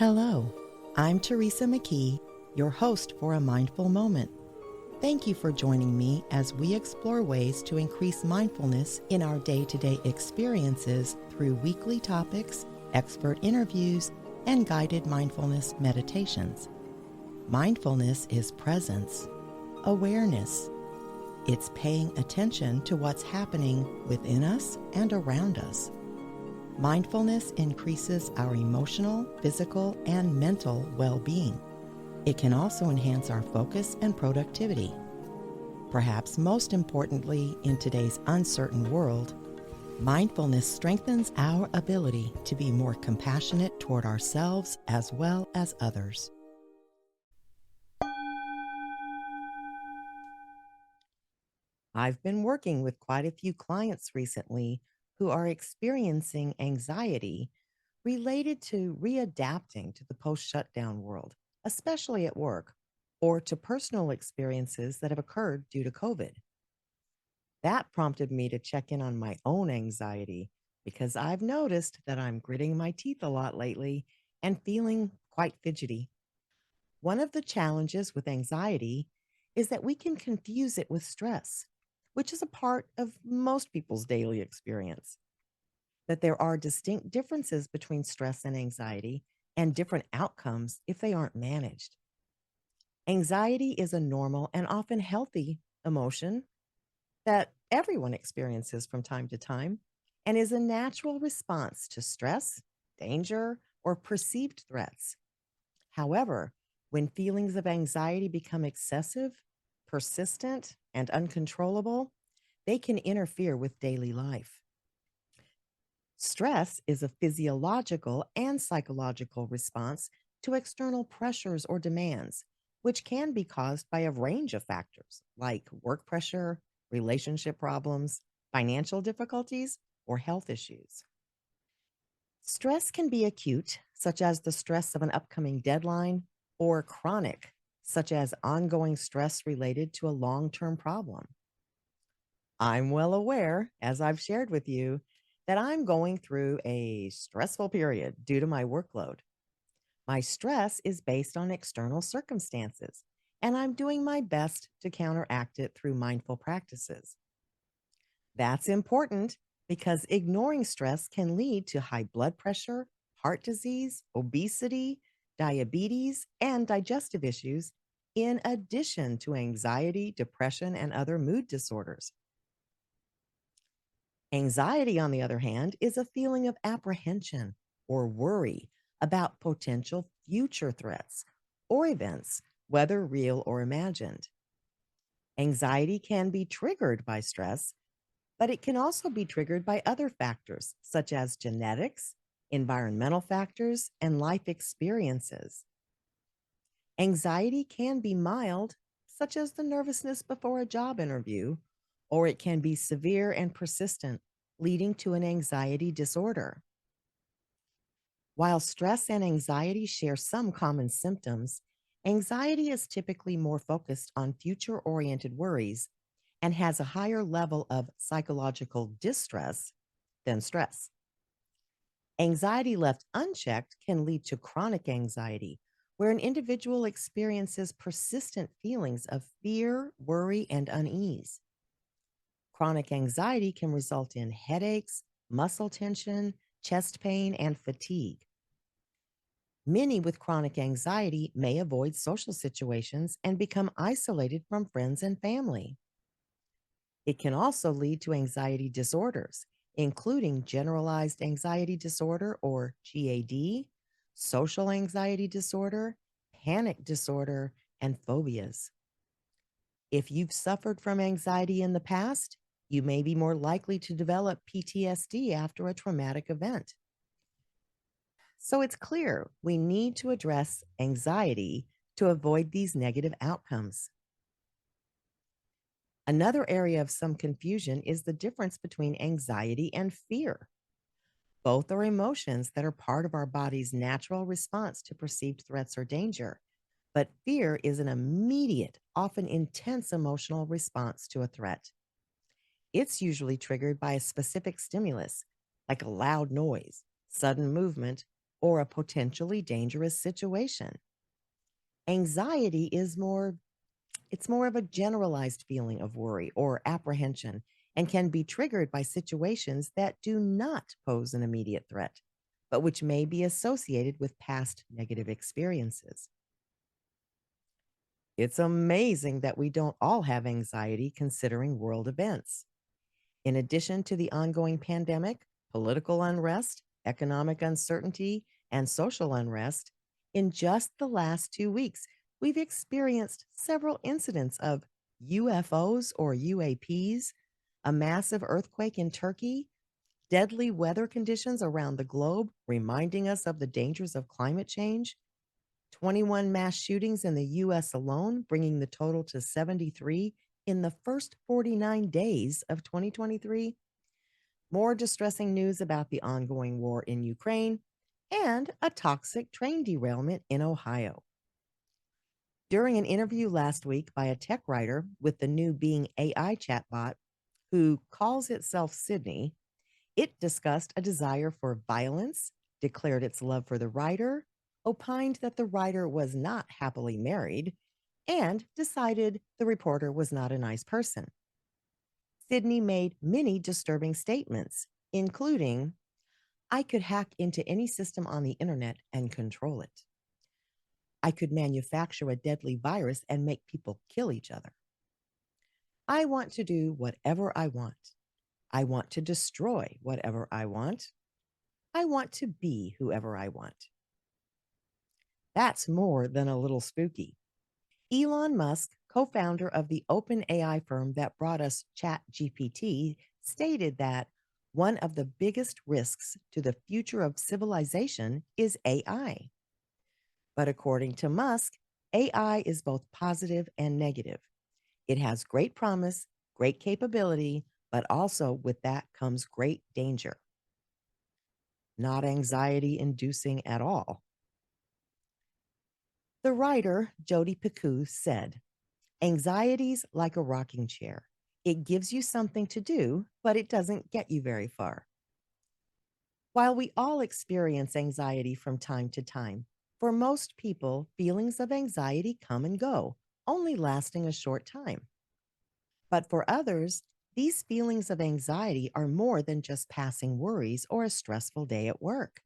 Hello, I'm Teresa McKee, your host for A Mindful Moment. Thank you for joining me as we explore ways to increase mindfulness in our day-to-day experiences through weekly topics, expert interviews, and guided mindfulness meditations. Mindfulness is presence, awareness. It's paying attention to what's happening within us and around us. Mindfulness increases our emotional, physical, and mental well-being. It can also enhance our focus and productivity. Perhaps most importantly, in today's uncertain world, mindfulness strengthens our ability to be more compassionate toward ourselves as well as others. I've been working with quite a few clients recently who are experiencing anxiety related to readapting to the post-shutdown world, especially at work, or to personal experiences that have occurred due to COVID. That prompted me to check in on my own anxiety because I've noticed that I'm gritting my teeth a lot lately and feeling quite fidgety. One of the challenges with anxiety is that we can confuse it with stress, which is a part of most people's daily experience. But there are distinct differences between stress and anxiety and different outcomes if they aren't managed. Anxiety is a normal and often healthy emotion that everyone experiences from time to time and is a natural response to stress, danger, or perceived threats. However, when feelings of anxiety become excessive, persistent, and uncontrollable, they can interfere with daily life. Stress is a physiological and psychological response to external pressures or demands, which can be caused by a range of factors like work pressure, relationship problems, financial difficulties, or health issues. Stress can be acute, such as the stress of an upcoming deadline, or chronic, such as ongoing stress related to a long term problem. I'm well aware, as I've shared with you, that I'm going through a stressful period due to my workload. My stress is based on external circumstances, and I'm doing my best to counteract it through mindful practices. That's important because ignoring stress can lead to high blood pressure, heart disease, obesity, diabetes, and digestive issues, in addition to anxiety, depression, and other mood disorders. Anxiety, on the other hand, is a feeling of apprehension or worry about potential future threats or events, whether real or imagined. Anxiety can be triggered by stress, but it can also be triggered by other factors such as genetics, environmental factors, and life experiences. Anxiety can be mild, such as the nervousness before a job interview, or it can be severe and persistent, leading to an anxiety disorder. While stress and anxiety share some common symptoms, anxiety is typically more focused on future oriented worries and has a higher level of psychological distress than stress. Anxiety left unchecked can lead to chronic anxiety, where an individual experiences persistent feelings of fear, worry, and unease. Chronic anxiety can result in headaches, muscle tension, chest pain, and fatigue. Many with chronic anxiety may avoid social situations and become isolated from friends and family. It can also lead to anxiety disorders, including generalized anxiety disorder or GAD, social anxiety disorder, panic disorder, and phobias. If you've suffered from anxiety in the past, you may be more likely to develop PTSD after a traumatic event. So it's clear we need to address anxiety to avoid these negative outcomes. Another area of some confusion is the difference between anxiety and fear. Both are emotions that are part of our body's natural response to perceived threats or danger. But fear is an immediate, often intense emotional response to a threat. It's usually triggered by a specific stimulus, like a loud noise, sudden movement, or a potentially dangerous situation. Anxiety is more It's more of a generalized feeling of worry or apprehension and can be triggered by situations that do not pose an immediate threat, but which may be associated with past negative experiences. It's amazing that we don't all have anxiety considering world events. In addition to the ongoing pandemic, political unrest, economic uncertainty, and social unrest, in just the last 2 weeks, we've experienced several incidents of UFOs or UAPs, a massive earthquake in Turkey, deadly weather conditions around the globe, reminding us of the dangers of climate change, 21 mass shootings in the US alone, bringing the total to 73 in the first 49 days of 2023, more distressing news about the ongoing war in Ukraine, and a toxic train derailment in Ohio. During an interview last week by a tech writer with the new Being AI chatbot, who calls itself Sydney, it discussed a desire for violence, declared its love for the writer, opined that the writer was not happily married, and decided the reporter was not a nice person. Sydney made many disturbing statements, including, I could hack into any system on the internet and control it. I could manufacture a deadly virus and make people kill each other. I want to do whatever I want. I want to destroy whatever I want. I want to be whoever I want. That's more than a little spooky. Elon Musk, co founder of the open AI firm that brought us ChatGPT, stated that one of the biggest risks to the future of civilization is AI. But according to Musk, AI is both positive and negative. It has great promise, great capability, but also with that comes great danger. Not anxiety inducing at all. The writer, Jodi Picoult, said, anxiety's like a rocking chair. It gives you something to do, but it doesn't get you very far. While we all experience anxiety from time to time, for most people, feelings of anxiety come and go, only lasting a short time. But for others, these feelings of anxiety are more than just passing worries or a stressful day at work.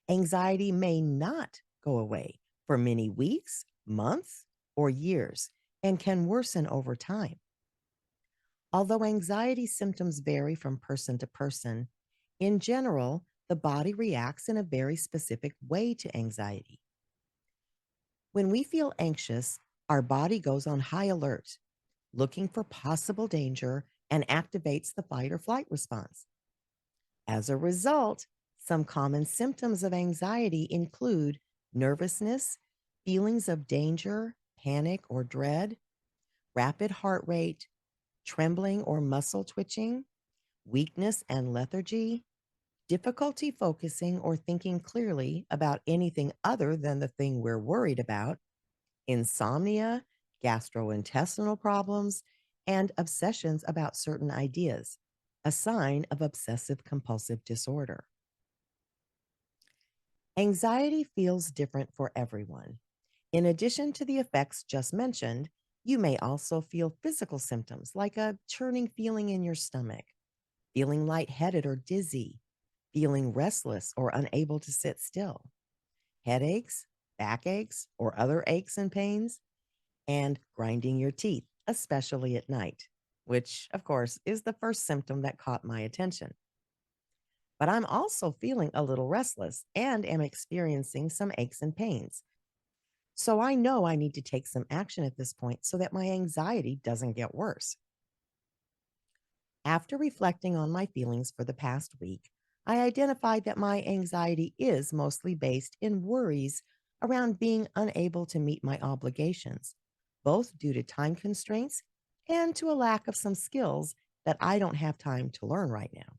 Anxiety may not go away for many weeks, months, or years and can worsen over time. Although anxiety symptoms vary from person to person, in general, the body reacts in a very specific way to anxiety. When we feel anxious, our body goes on high alert, looking for possible danger and activates the fight or flight response. As a result, some common symptoms of anxiety include nervousness, feelings of danger, panic or dread, rapid heart rate, trembling or muscle twitching, weakness and lethargy, difficulty focusing or thinking clearly about anything other than the thing we're worried about, insomnia, gastrointestinal problems, and obsessions about certain ideas, a sign of obsessive compulsive disorder. Anxiety feels different for everyone. In addition to the effects just mentioned, you may also feel physical symptoms like a churning feeling in your stomach, feeling lightheaded or dizzy, feeling restless or unable to sit still, headaches, backaches, or other aches and pains, and grinding your teeth, especially at night, which, of course, is the first symptom that caught my attention. But I'm also feeling a little restless and am experiencing some aches and pains. So I know I need to take some action at this point so that my anxiety doesn't get worse. After reflecting on my feelings for the past week, I identified that my anxiety is mostly based in worries around being unable to meet my obligations, both due to time constraints and to a lack of some skills that I don't have time to learn right now.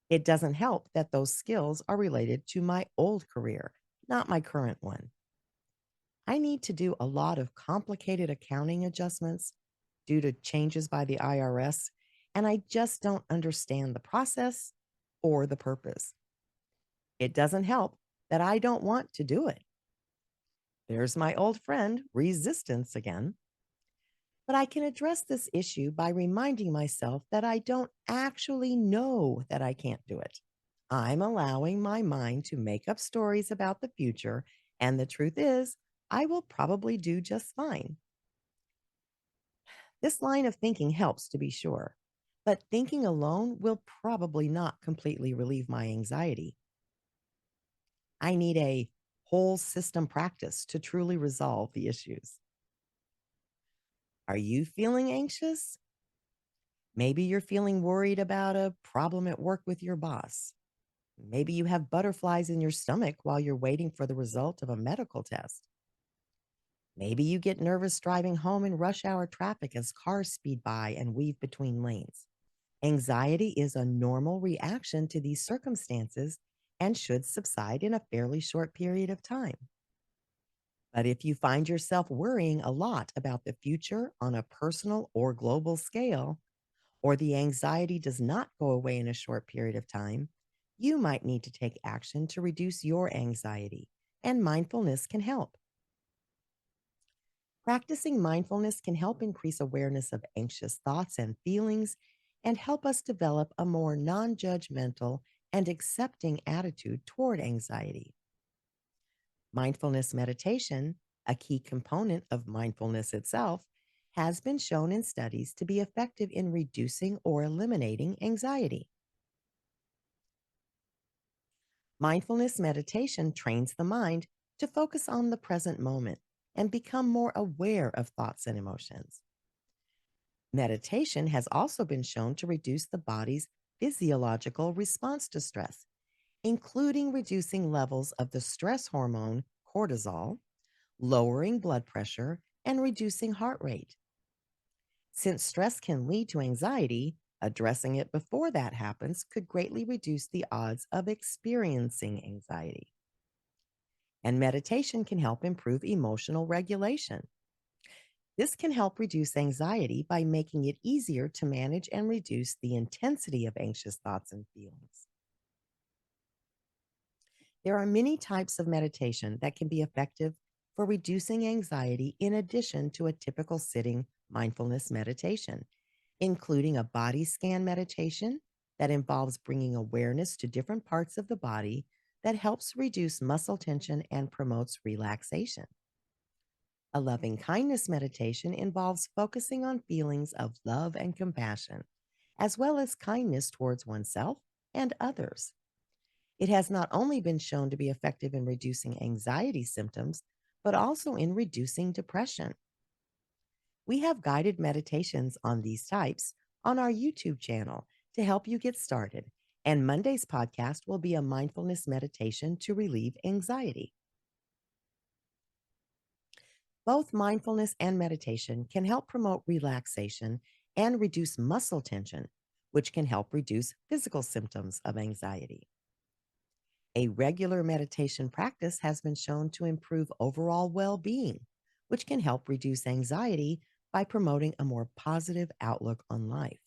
It doesn't help that those skills are related to my old career, not my current one. I need to do a lot of complicated accounting adjustments due to changes by the IRS, and I just don't understand the process or the purpose. It doesn't help that I don't want to do it. There's my old friend, resistance again. But I can address this issue by reminding myself that I don't actually know that I can't do it. I'm allowing my mind to make up stories about the future, and the truth is, I will probably do just fine. This line of thinking helps to be sure, but thinking alone will probably not completely relieve my anxiety. I need a whole system practice to truly resolve the issues. Are you feeling anxious? Maybe you're feeling worried about a problem at work with your boss. Maybe you have butterflies in your stomach while you're waiting for the result of a medical test. Maybe you get nervous driving home in rush hour traffic as cars speed by and weave between lanes. Anxiety is a normal reaction to these circumstances and should subside in a fairly short period of time. But if you find yourself worrying a lot about the future on a personal or global scale, or the anxiety does not go away in a short period of time, you might need to take action to reduce your anxiety, and mindfulness can help. Practicing mindfulness can help increase awareness of anxious thoughts and feelings and help us develop a more non judgmental and accepting attitude toward anxiety. Mindfulness meditation, a key component of mindfulness itself, has been shown in studies to be effective in reducing or eliminating anxiety. Mindfulness meditation trains the mind to focus on the present moment and become more aware of thoughts and emotions. Meditation has also been shown to reduce the body's physiological response to stress, including reducing levels of the stress hormone cortisol, lowering blood pressure, and reducing heart rate. Since stress can lead to anxiety, addressing it before that happens could greatly reduce the odds of experiencing anxiety. And meditation can help improve emotional regulation. This can help reduce anxiety by making it easier to manage and reduce the intensity of anxious thoughts and feelings. There are many types of meditation that can be effective for reducing anxiety in addition to a typical sitting mindfulness meditation, including a body scan meditation that involves bringing awareness to different parts of the body that helps reduce muscle tension and promotes relaxation. A loving kindness meditation involves focusing on feelings of love and compassion, as well as kindness towards oneself and others. It has not only been shown to be effective in reducing anxiety symptoms, but also in reducing depression. We have guided meditations on these types on our YouTube channel to help you get started. And Monday's podcast will be a mindfulness meditation to relieve anxiety. Both mindfulness and meditation can help promote relaxation and reduce muscle tension, which can help reduce physical symptoms of anxiety. A regular meditation practice has been shown to improve overall well being, which can help reduce anxiety by promoting a more positive outlook on life.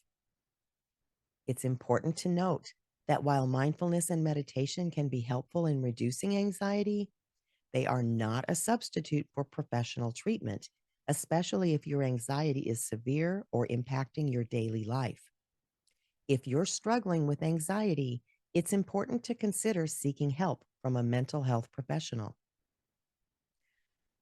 It's important to note that while mindfulness and meditation can be helpful in reducing anxiety, they are not a substitute for professional treatment, especially if your anxiety is severe or impacting your daily life. If you're struggling with anxiety, it's important to consider seeking help from a mental health professional.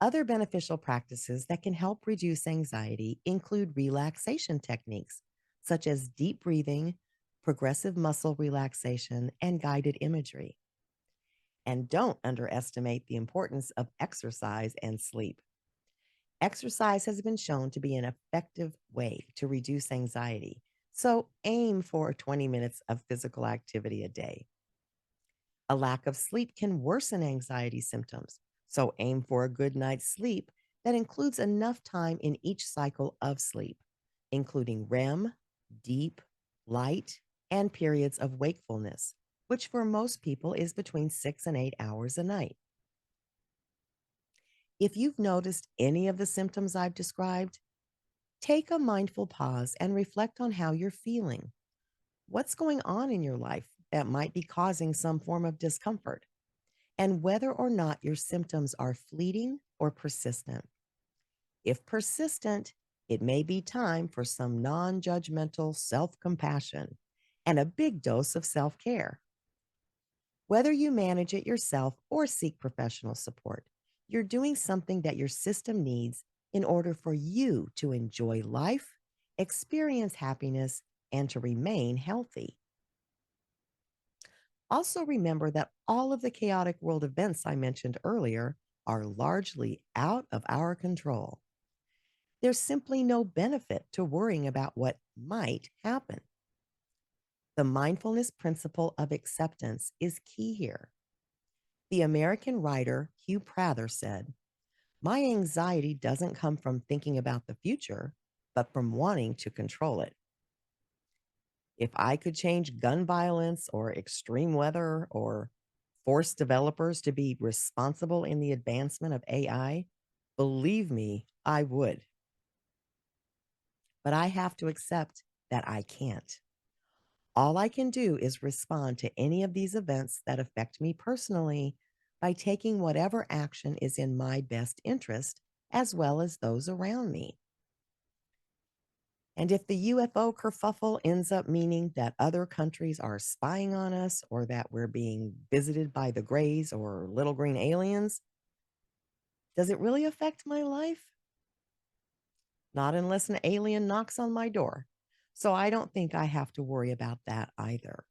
Other beneficial practices that can help reduce anxiety include relaxation techniques such as deep breathing, progressive muscle relaxation, and guided imagery. And don't underestimate the importance of exercise and sleep. Exercise has been shown to be an effective way to reduce anxiety, so aim for 20 minutes of physical activity a day. A lack of sleep can worsen anxiety symptoms, so aim for a good night's sleep that includes enough time in each cycle of sleep, including REM, deep, light, and periods of wakefulness, which for most people is between 6 and 8 hours a night. If you've noticed any of the symptoms I've described, take a mindful pause and reflect on how you're feeling. What's going on in your life that might be causing some form of discomfort, and whether or not your symptoms are fleeting or persistent. If persistent, it may be time for some non judgmental self compassion and a big dose of self care. Whether you manage it yourself or seek professional support, you're doing something that your system needs in order for you to enjoy life, experience happiness, and to remain healthy. Also, remember that all of the chaotic world events I mentioned earlier are largely out of our control. There's simply no benefit to worrying about what might happen. The mindfulness principle of acceptance is key here. The American writer Hugh Prather said, "My anxiety doesn't come from thinking about the future, but from wanting to control it." If I could change gun violence or extreme weather or force developers to be responsible in the advancement of AI, believe me, I would. But I have to accept that I can't. All I can do is respond to any of these events that affect me personally by taking whatever action is in my best interest, as well as those around me. And if the UFO kerfuffle ends up meaning that other countries are spying on us or that we're being visited by the Greys or little green aliens, does it really affect my life? Not unless an alien knocks on my door. So I don't think I have to worry about that either.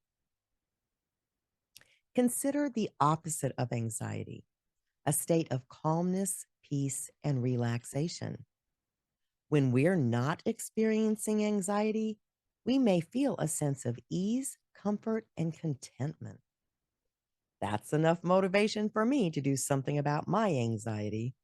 Consider the opposite of anxiety, a state of calmness, peace, and relaxation. When we're not experiencing anxiety, we may feel a sense of ease, comfort, and contentment. That's enough motivation for me to do something about my anxiety.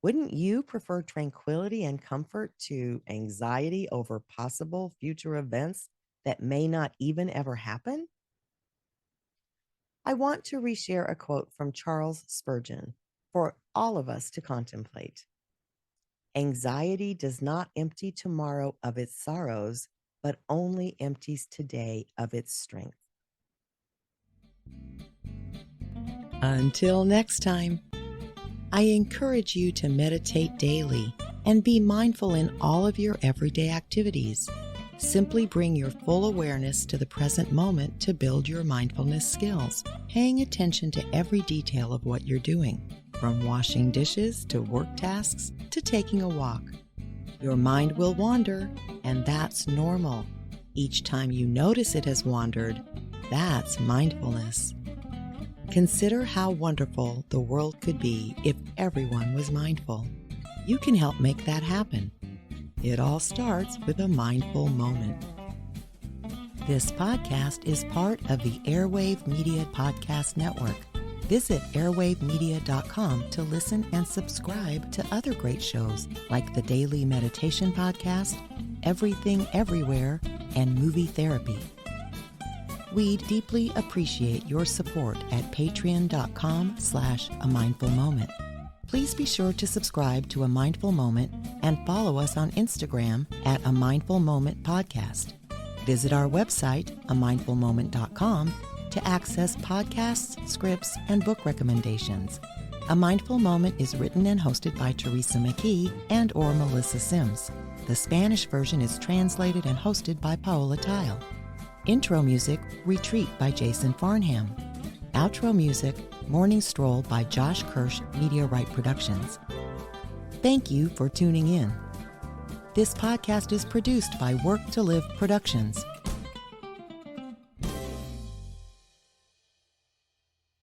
Wouldn't you prefer tranquility and comfort to anxiety over possible future events that may not even ever happen? I want to reshare a quote from Charles Spurgeon for all of us to contemplate. Anxiety does not empty tomorrow of its sorrows, but only empties today of its strength. Until next time, I encourage you to meditate daily and be mindful in all of your everyday activities. Simply bring your full awareness to the present moment to build your mindfulness skills, paying attention to every detail of what you're doing, from washing dishes to work tasks to taking a walk. Your mind will wander, and that's normal. Each time you notice it has wandered, that's mindfulness. Consider how wonderful the world could be if everyone was mindful. You can help make that happen. It all starts with a mindful moment. This podcast is part of the Airwave Media Podcast Network. Visit airwavemedia.com to listen and subscribe to other great shows like the Daily Meditation Podcast, Everything Everywhere, and Movie Therapy. We deeply appreciate your support at patreon.com/amindfulmoment. Please be sure to subscribe to A Mindful Moment and follow us on Instagram at A Mindful Moment Podcast. Visit our website, amindfulmoment.com, to access podcasts, scripts, and book recommendations. A Mindful Moment is written and hosted by Teresa McKee and or Melissa Sims. The Spanish version is translated and hosted by Paola Tile. Intro music, Retreat by Jason Farnham. Outro music, Morning Stroll by Josh Kirsch, Media Right Productions. Thank you for tuning in. This podcast is produced by Work to Live Productions.